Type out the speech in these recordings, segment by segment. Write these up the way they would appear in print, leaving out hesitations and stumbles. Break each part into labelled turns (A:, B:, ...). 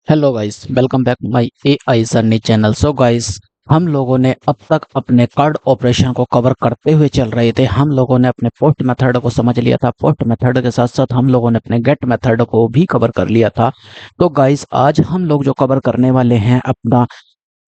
A: Hello guys, welcome back my AI journey channel. So guys, हम लोगों ने अब तक अपने कार्ड ऑपरेशन को कवर करते हुए चल रहे थे। हम लोगों ने अपने पोस्ट मेथड को समझ लिया था। पोस्ट मेथड के साथ साथ हम लोगों ने अपने गेट मेथड को भी कवर कर लिया था। तो गाइस, आज हम लोग जो कवर करने वाले हैं अपना,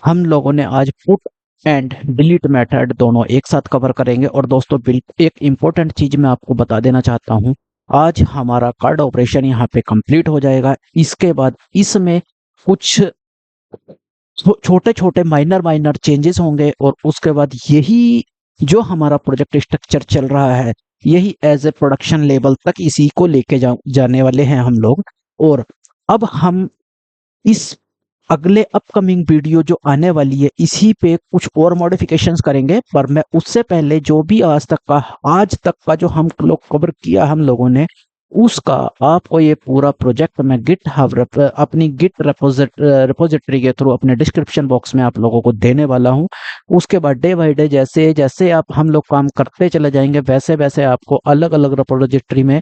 A: हम लोगों ने आज पुट एंड डिलीट मेथड दोनों एक साथ कवर करेंगे। और दोस्तों, एक इम्पोर्टेंट चीज मैं आपको बता देना चाहता हूँ। आज हमारा कार्ड ऑपरेशन यहाँ पे कंप्लीट हो जाएगा। इसके बाद इसमें कुछ छोटे छोटे माइनर माइनर चेंजेस होंगे और उसके बाद यही जो हमारा प्रोजेक्ट स्ट्रक्चर चल रहा है, यही एज ए प्रोडक्शन लेवल तक इसी को लेके जाने वाले हैं हम लोग। और अब हम इस अगले अपकमिंग वीडियो जो आने वाली है, इसी पे कुछ और मॉडिफिकेशंस करेंगे। पर मैं उससे पहले जो भी आज तक का जो हम लोग कवर किया हम लोगों ने, उसका आपको ये पूरा प्रोजेक्ट मैं अपनी गिट रिपोजिटरी के थ्रू अपने डिस्क्रिप्शन बॉक्स में आप लोगों को देने वाला हूँ। उसके बाद डे बाय डे जैसे जैसे आप हम लोग काम करते चले जाएंगे, वैसे वैसे आपको अलग अलग रिपोजिटरी में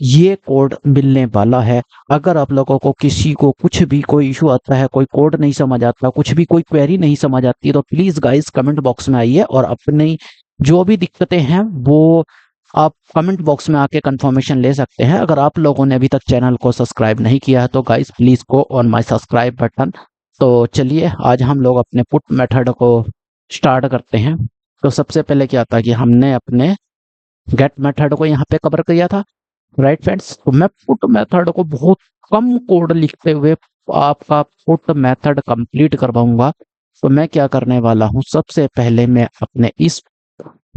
A: ये कोड मिलने वाला है। अगर आप लोगों को किसी को कुछ भी कोई इशू आता है, कोई कोड नहीं समझ आता, कुछ भी कोई क्वेरी नहीं समझ आती, तो प्लीज गाइस कमेंट बॉक्स में आइए और अपनी जो भी दिक्कतें हैं वो आप कमेंट बॉक्स में आके कंफर्मेशन ले सकते हैं। अगर आप लोगों ने अभी तक चैनल को सब्सक्राइब नहीं किया है तो guys please go on my subscribe button. तो चलिए, आज हम लोग अपने पुट मेथड को स्टार्ट करते हैं। तो सबसे पहले क्या था कि हमने अपने गेट मेथड को यहाँ पे कवर किया था, राइट फ्रेंड्स। तो मैं पुट मेथड को बहुत कम कोड लिखते हुए आपका पुट मेथड कंप्लीट करवाऊंगा। तो मैं क्या करने वाला हूँ, सबसे पहले मैं अपने इस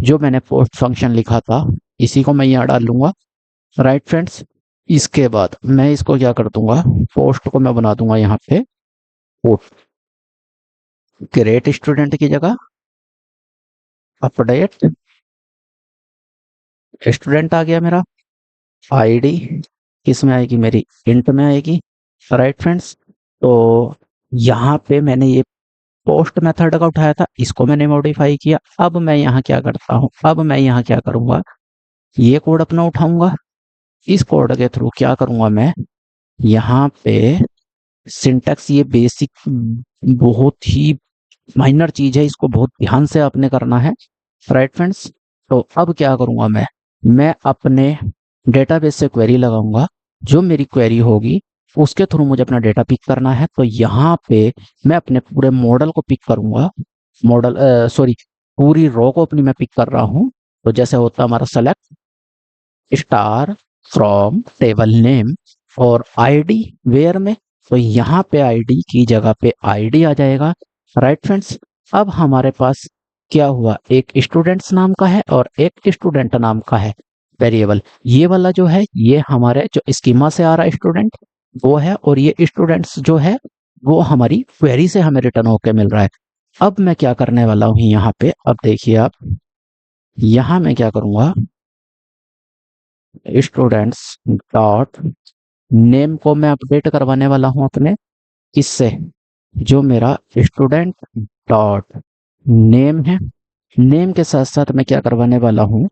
A: जो मैंने पोस्ट फंक्शन लिखा था, इसी को मैं यहाँ डाल लूंगा, राइट फ्रेंड्स। इसके बाद मैं इसको क्या कर दूंगा, पोस्ट को मैं बना दूंगा यहाँ पे पोस्ट ग्रेट स्टूडेंट की जगह अपडेट स्टूडेंट आ गया मेरा। आईडी किस में आएगी, मेरी इंट में आएगी, राइट फ्रेंड्स। तो यहाँ पे मैंने ये पोस्ट मेथड का उठाया था, इसको मैंने मॉडिफाई किया। अब मैं यहाँ क्या करता हूँ, अब मैं यहाँ क्या करूंगा, ये कोड अपना उठाऊंगा। इस कोड के थ्रू क्या करूंगा मैं, यहाँ पे सिंटैक्स, ये बेसिक बहुत ही माइनर चीज है, इसको बहुत ध्यान से आपने करना है, राइट फ्रेंड्स। तो अब क्या करूंगा मैं अपने डेटाबेस से क्वेरी लगाऊंगा। जो मेरी क्वेरी होगी उसके थ्रू मुझे अपना डेटा पिक करना है। तो यहाँ पे मैं अपने पूरे मॉडल को पिक करूंगा। मॉडल सॉरी, पूरी रो को अपनी मैं पिक कर रहा हूँ। तो जैसे होता है हमारा select star from table name और आईडी वेयर में, तो यहाँ पे आईडी की जगह पे आईडी आ जाएगा, राइट फ्रेंड्स। अब हमारे पास क्या हुआ, एक स्टूडेंट्स नाम का है और एक स्टूडेंट नाम का है वेरिएबल। ये वाला जो है, ये हमारे जो स्कीमा से आ रहा है स्टूडेंट वो है, और ये स्टूडेंट्स जो है वो हमारी क्वेरी से हमें रिटर्न होके मिल रहा है। अब मैं क्या करने वाला हूँ यहाँ पे, अब देखिए आप, यहाँ मैं क्या करूंगा, स्टूडेंट्स डॉट नेम को मैं अपडेट करवाने वाला हूं अपने, किससे, जो मेरा स्टूडेंट डॉट नेम है। नेम के साथ साथ मैं क्या करवाने वाला हूं,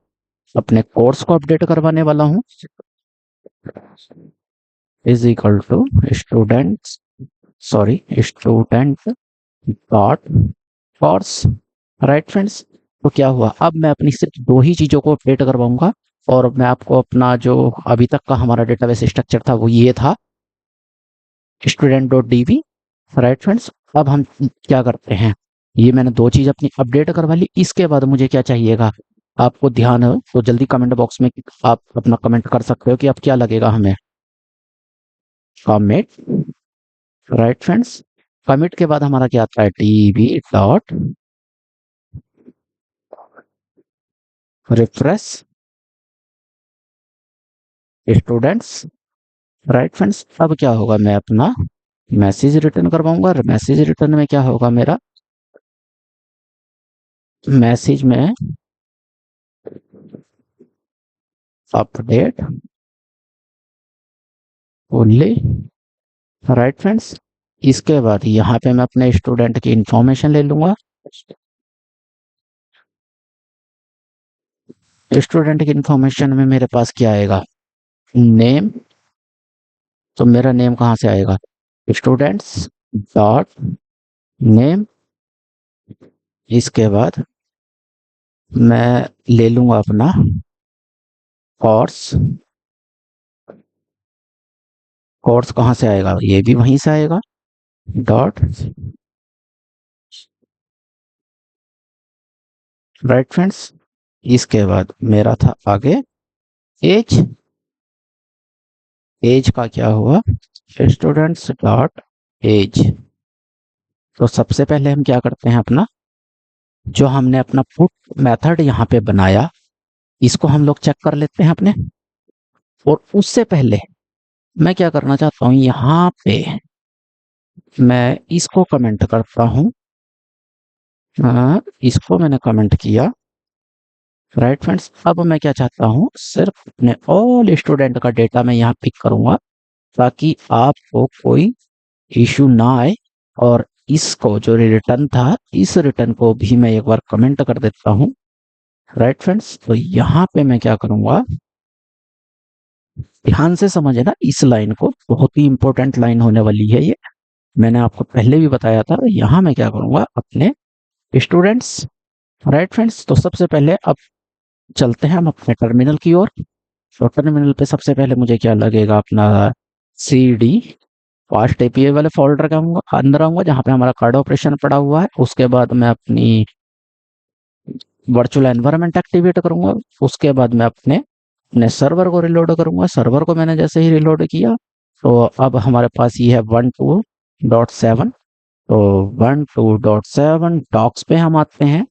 A: अपने कोर्स को अपडेट करवाने वाला हूं, is equal to student, sorry student dot course, right friends. तो क्या हुआ, अब मैं अपनी सिर्फ दो ही चीजों को अपडेट करवाऊंगा। और मैं आपको अपना जो अभी तक का हमारा डेटाबेस स्ट्रक्चर था वो ये था, student dot dB, right friends. अब हम क्या करते हैं, ये मैंने दो चीज अपनी अपडेट करवा ली। इसके बाद मुझे क्या चाहिएगा, आपको ध्यान हो तो जल्दी कमेंट बॉक्स में आप अपना कमेंट कर सकते हो कि अब क्या लगेगा हमें, कमिट, राइट फ्रेंड्स। कमिट के बाद हमारा क्या आता है, dB dot refresh students, right friends. अब क्या होगा, मैं अपना मैसेज रिटर्न करवाऊंगा। मैसेज रिटर्न में क्या होगा मेरा, मैसेज में अपडेट ओनली, राइट फ्रेंड्स। इसके बाद यहाँ पे मैं अपने स्टूडेंट की इंफॉर्मेशन ले लूंगा। स्टूडेंट की इंफॉर्मेशन में मेरे पास क्या आएगा, नेम। तो मेरा नेम कहाँ से आएगा, स्टूडेंट्स डॉट नेम, इसके बाद मैं ले लूंगा अपना कोर्स। कोर्स कहाँ से आएगा, ये भी वहीं से आएगा, डॉट, राइट फ्रेंड्स। इसके बाद मेरा था आगे एज। एज का क्या हुआ, स्टूडेंट्स डॉट एज। तो सबसे पहले हम क्या करते हैं, अपना जो हमने अपना पुट मेथड यहाँ पे बनाया इसको हम लोग चेक कर लेते हैं अपने। और उससे पहले मैं क्या करना चाहता हूँ, यहाँ पे मैं इसको कमेंट करता हूँ। इसको मैंने कमेंट किया, राइट फ्रेंड्स। अब मैं क्या चाहता हूँ, सिर्फ अपने ऑल स्टूडेंट का डेटा मैं यहाँ पिक करूंगा ताकि आपको कोई इशू ना आए। और इसको जो रिटर्न था, इस रिटर्न को भी मैं एक बार कमेंट कर देता हूँ, राइट फ्रेंड्स। तो यहाँ पे मैं क्या करूंगा, ध्यान से समझे ना इस लाइन को, बहुत ही इंपॉर्टेंट लाइन होने वाली है ये, मैंने आपको पहले भी बताया था। यहाँ मैं क्या करूंगा, अपने स्टूडेंट्स, राइट फ्रेंड्स। तो सबसे पहले अब चलते हैं हम अपने टर्मिनल की ओर। तो टर्मिनल पे सबसे पहले मुझे क्या लगेगा, अपना सी डी फास्ट एपीआई वाले फोल्डर का अंदर आऊंगा जहाँ पे हमारा कार्ड ऑपरेशन पड़ा हुआ है। उसके बाद मैं अपनी वर्चुअल एनवायरनमेंट एक्टिवेट करूंगा। उसके बाद मैं अपने अपने सर्वर को रिलोड करूंगा। सर्वर को मैंने जैसे ही रिलोड किया तो अब हमारे पास ये है 12.7। तो 12.7 डॉक्स पे हम आते हैं।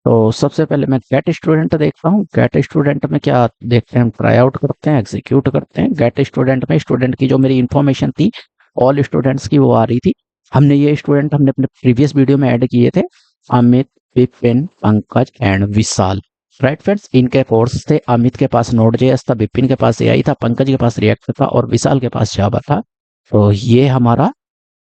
A: तो सबसे पहले मैं गेट स्टूडेंट देखता हूँ। गेट स्टूडेंट में क्या देखते हैं, हम ट्राई आउट करते हैं, एग्जीक्यूट करते हैं। गेट स्टूडेंट में स्टूडेंट की जो मेरी इंफॉर्मेशन थी ऑल स्टूडेंट्स की वो आ रही थी। हमने ये स्टूडेंट हमने अपने प्रीवियस वीडियो में ऐड किए थे, Amit, Vipin, Pankaj and Vishal, right friends. इनके कोर्स थे, अमित के पास नोड जेएस था, विपिन के पास एआई था, पंकज के पास रिएक्ट था और विशाल के पास जावा था। तो ये हमारा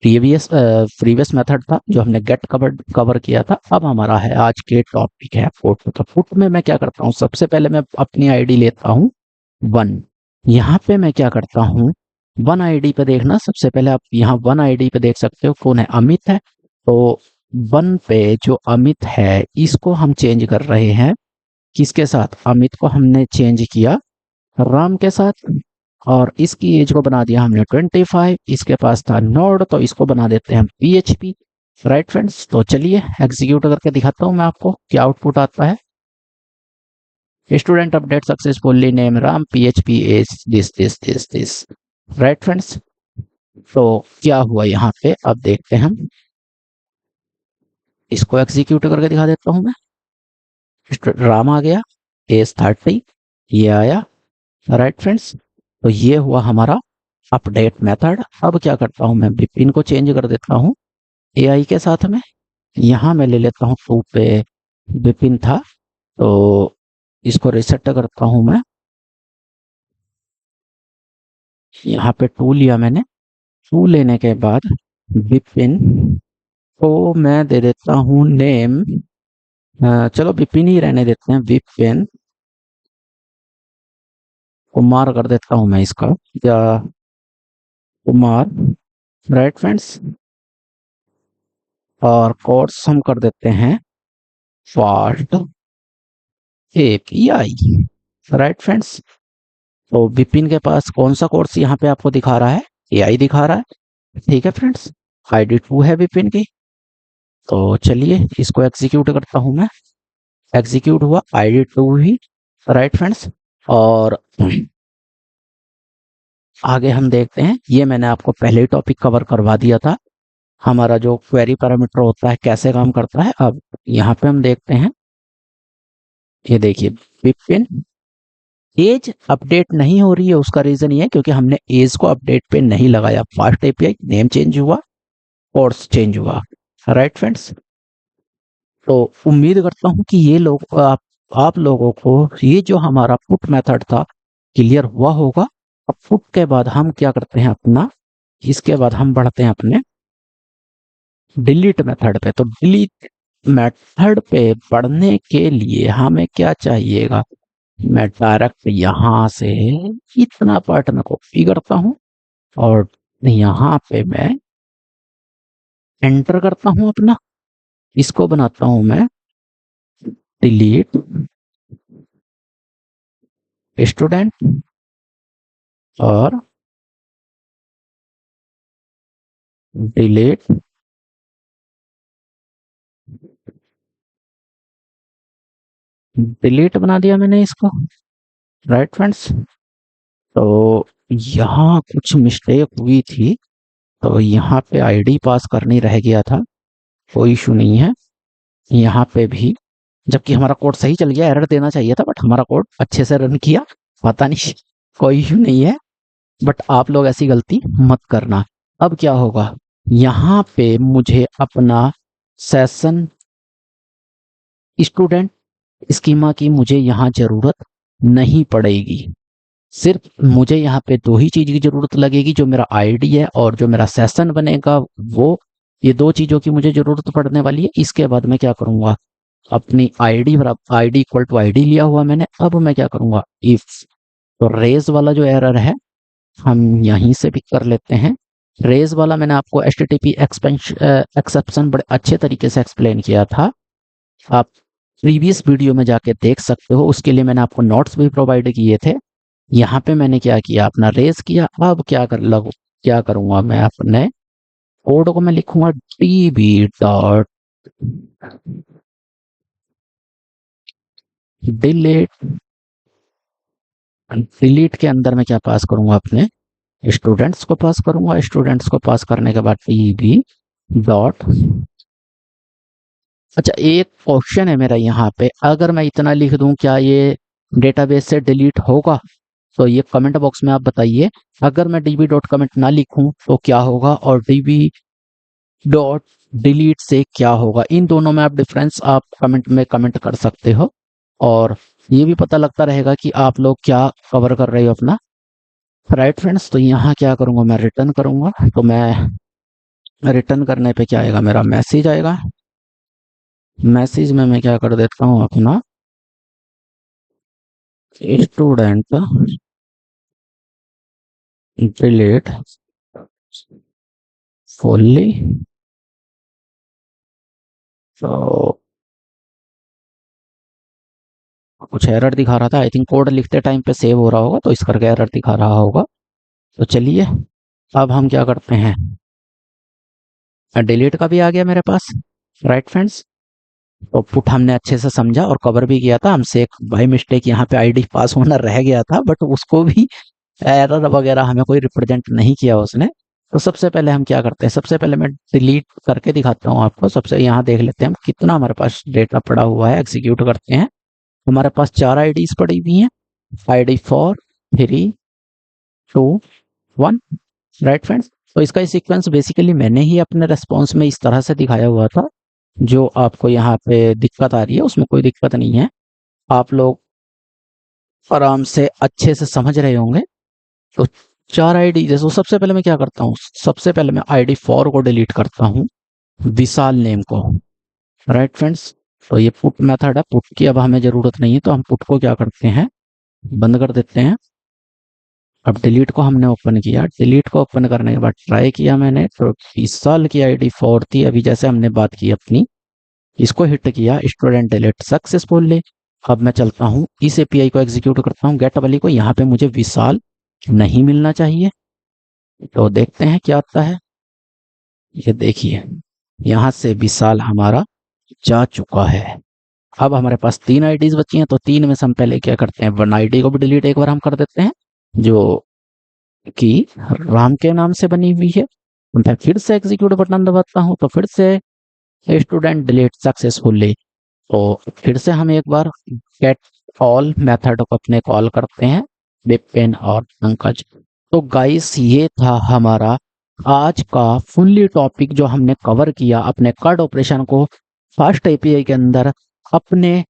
A: प्रीवियस मेथड था जो हमने गेट कवर किया था। अब हमारा है आज के टॉपिक है फुट। तो फुट में मैं क्या करता हूँ, सबसे पहले मैं अपनी आईडी लेता हूँ 1। यहाँ पे मैं क्या करता हूँ, 1 आईडी पे देखना, सबसे पहले आप यहाँ 1 आईडी पे देख सकते हो कौन है, अमित है। तो 1 पे जो अमित है इसको हम चेंज कर रहे हैं, किसके साथ, अमित को हमने चेंज किया राम के साथ। और इसकी एज को बना दिया हमने 25। इसके पास था नोड तो इसको बना देते हैं पीएचपी, राइट फ्रेंड्स। तो चलिए एग्जीक्यूट करके दिखाता हूं मैं आपको क्या आउटपुट आता है। Student update successfully, name Ram, PHP as this this this this, right friends. तो क्या हुआ यहाँ पे, अब देखते हैं हम, इसको एग्जीक्यूट करके दिखा देता हूं मैं। राम आ गया, एज 30 ये आया, राइट फ्रेंड्स। तो ये हुआ हमारा अपडेट मेथड। अब क्या करता हूं मैं, विपिन को चेंज कर देता हूं एआई के साथ में। यहां मैं ले लेता हूं 2 पे विपिन था तो इसको रिसेट करता हूं मैं। यहाँ पे 2 लिया मैंने, 2 लेने के बाद विपिन को मैं दे देता हूं नेम, चलो विपिन ही रहने देते हैं, विपिन कुमार कर देता हूं मैं इसका, या कुमार, राइट फ्रेंड्स। और कोर्स हम कर देते हैं फास्ट एपीआई, राइट फ्रेंड्स। तो विपिन के पास कौन सा कोर्स यहाँ पे आपको दिखा रहा है, एआई दिखा रहा है, ठीक है फ्रेंड्स। आईडी 2 है विपिन की। तो चलिए इसको एग्जीक्यूट करता हूं मैं। एग्जीक्यूट हुआ आईडी 2 ही, राइट फ्रेंड्स। और आगे हम देखते हैं, ये मैंने आपको पहले ही टॉपिक कवर करवा दिया था, हमारा जो क्वेरी पैरामीटर होता है कैसे काम करता है। अब यहाँ पे हम देखते हैं, ये देखिए विपिन एज अपडेट नहीं हो रही है, उसका रीजन ये है क्योंकि हमने एज को अपडेट पे नहीं लगाया। फास्ट एपीआई नेम चेंज हुआ, कोर्स चेंज हुआ, राइट फ्रेंड्स। तो उम्मीद करता हूं कि ये लोग आप लोगों को ये जो हमारा पुट मेथड था क्लियर हुआ होगा। अब पुट के बाद हम क्या करते हैं अपना, इसके बाद हम बढ़ते हैं अपने डिलीट मेथड पे। तो डिलीट मेथड पे बढ़ने के लिए हमें क्या चाहिएगा, मैं डायरेक्ट यहां से इतना पार्ट में कॉपी करता हूं और यहाँ पे मैं एंटर करता हूं अपना, इसको बनाता हूं मैं डिलीट स्टूडेंट और डिलीट डिलीट बना दिया मैंने इसको। राइट फ्रेंड्स, तो यहाँ कुछ मिस्टेक हुई थी, तो यहाँ पे आईडी पास करनी रह गया था, कोई इशू नहीं है। यहाँ पे भी जबकि हमारा कोड सही चल गया, एरर देना चाहिए था बट हमारा कोड अच्छे से रन किया, पता नहीं कोई इशू नहीं है। बट आप लोग ऐसी गलती मत करना। अब क्या होगा, यहाँ पे मुझे अपना सेशन स्टूडेंट स्कीमा की मुझे यहाँ जरूरत नहीं पड़ेगी। सिर्फ मुझे यहाँ पे दो ही चीज की जरूरत लगेगी, जो मेरा आईडी है और जो मेरा सेशन बनेगा वो, ये दो चीजों की मुझे जरूरत पड़ने वाली है। इसके बाद मैं क्या करूंगा, अपनी आईडी बराबर आईडी इक्वल टू आईडी लिया हुआ मैंने, अब मैं क्या करूंगा इफ, तो रेज वाला जो एरर है हम यहीं से भी कर लेते हैं। रेज वाला मैंने आपको एचटीटीपी एक्सेप्शन बड़े अच्छे तरीके से एक्सप्लेन किया था, आप प्रीवियस वीडियो में जाके देख सकते हो, उसके लिए मैंने आपको नोट्स भी प्रोवाइड किए थे। यहाँ पे मैंने क्या किया, अपना रेज किया। अब क्या करूंगा मैं, अपने कोड को मैं लिखूंगा db डॉट डिलीट। डिलीट के अंदर मैं क्या पास करूंगा, अपने स्टूडेंट्स को पास करूंगा। स्टूडेंट्स को पास करने के बाद db डॉट, अच्छा एक क्वेश्चन है मेरा यहाँ पे, अगर मैं इतना लिख दूं क्या ये डेटाबेस से डिलीट होगा? तो ये कमेंट बॉक्स में आप बताइए। अगर मैं db डॉट कमेंट ना लिखूं तो क्या होगा, और db डॉट डिलीट से क्या होगा? इन दोनों में आप डिफरेंस आप कमेंट में कमेंट कर सकते हो, और ये भी पता लगता रहेगा कि आप लोग क्या कवर कर रहे हो अपना। राइट फ्रेंड्स, तो यहाँ क्या करूंगा, मैं रिटर्न करूंगा। तो मैं रिटर्न करने पे क्या आएगा, मेरा मैसेज आएगा। मैसेज में मैं क्या कर देता हूँ, अपना स्टूडेंट डिलीट फुल्ली। तो कुछ एरर दिखा रहा था, आई थिंक कोड लिखते टाइम पे सेव हो रहा होगा, तो इस करके एरर दिखा रहा होगा। तो चलिए अब हम क्या करते हैं, डिलीट का भी आ गया मेरे पास। राइट फ्रेंड्स, तो पुट हमने अच्छे से समझा और कवर भी किया था। हमसे एक बाई मिस्टेक यहाँ पे आईडी पास होना रह गया था, बट उसको भी एरर वगैरह हमें कोई रिप्रेजेंट नहीं किया उसने। तो सबसे पहले हम क्या करते हैं, सबसे पहले मैं डिलीट करके दिखाता हूँ आपको। सबसे यहाँ देख लेते हैं हम कितना हमारे पास डेटा पड़ा हुआ है, एग्जीक्यूट करते हैं। हमारे पास 4 आईडीज पड़ी हुई हैं, ID 4 3 2 1। राइट फ्रेंड्स, तो इसका सीक्वेंस बेसिकली मैंने ही अपने रेस्पॉन्स में इस तरह से दिखाया हुआ था। जो आपको यहाँ पे दिक्कत आ रही है उसमें कोई दिक्कत नहीं है, आप लोग आराम से अच्छे से समझ रहे होंगे। तो 4 आईडी, जैसे सबसे पहले मैं क्या करता हूँ, सबसे पहले मैं ID 4 को डिलीट करता हूँ, विशाल नेम को। राइट फ्रेंड्स, तो ये पुट मेथड है, पुट की अब हमें जरूरत नहीं है, तो हम पुट को क्या करते हैं, बंद कर देते हैं। अब डिलीट को हमने ओपन किया, डिलीट को ओपन करने के बाद ट्राई किया मैंने, तो 20 साल की ID 4 थी। अभी जैसे हमने बात की अपनी, इसको हिट किया, स्टूडेंट डिलीट सक्सेसफुली। अब मैं चलता हूँ इस एपीआई को एग्जीक्यूट करता हूँ, गेट वाली को। यहाँ पे मुझे विशाल नहीं मिलना चाहिए, तो देखते हैं क्या आता है। ये देखिए, यहाँ से विशाल हमारा जा चुका है। अब हमारे पास 3 आईडीज बची हैं, तो 3 में से हम पहले क्या करते हैं, 1 आईडी को भी डिलीट एक बार हम कर देते हैं, जो कि राम के नाम से बनी हुई है। मैं फिर से एग्जीक्यूट बटन दबाता हूँ, तो फिर से स्टूडेंट डिलीट सक्सेसफुली। तो फिर से हम एक बार गेट ऑल मेथड को अपने कॉल करते हैं, विपिन और पंकज। तो गाइस ये था हमारा आज का फुल्ली टॉपिक, जो हमने कवर किया अपने कार्ड ऑपरेशन को फास्ट एपीआई के अंदर अपने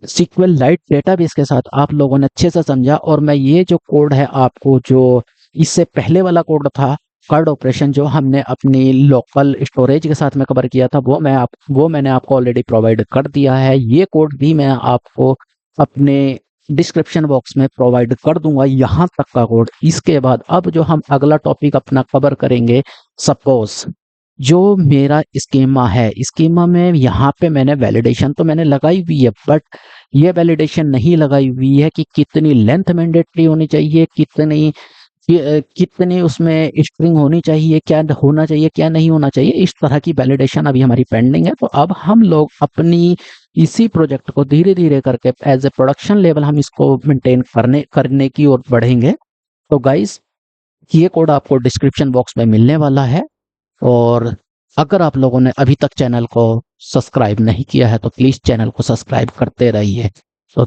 A: SQL लाइट डेटाबेस के साथ आप लोगों ने अच्छे से समझा। और मैं ये जो कोड है आपको, जो इससे पहले वाला कोड था कार्ड ऑपरेशन, जो हमने अपनी लोकल स्टोरेज के साथ में कवर किया था, वो मैंने आपको ऑलरेडी प्रोवाइड कर दिया है। ये कोड भी मैं आपको अपने डिस्क्रिप्शन बॉक्स में प्रोवाइड कर दूंगा, यहाँ तक का कोड। इसके बाद अब जो हम अगला टॉपिक अपना कवर करेंगे, सपोज जो मेरा स्कीमा है, स्कीमा में यहाँ पे मैंने वैलिडेशन तो मैंने लगाई हुई है, बट ये वैलिडेशन नहीं लगाई हुई है कि कितनी लेंथ मैंडेटरी होनी चाहिए, कितनी उसमें स्ट्रिंग होनी चाहिए, क्या होना चाहिए, क्या नहीं होना चाहिए। इस तरह की वैलिडेशन अभी हमारी पेंडिंग है। तो अब हम लोग अपनी इसी प्रोजेक्ट को धीरे धीरे करके एज ए प्रोडक्शन लेवल हम इसको मेंटेन करने की ओर बढ़ेंगे। तो गाइस, ये कोड आपको डिस्क्रिप्शन बॉक्स में मिलने वाला है। और अगर आप लोगों ने अभी तक चैनल को सब्सक्राइब नहीं किया है तो प्लीज चैनल को सब्सक्राइब करते रहिए। तो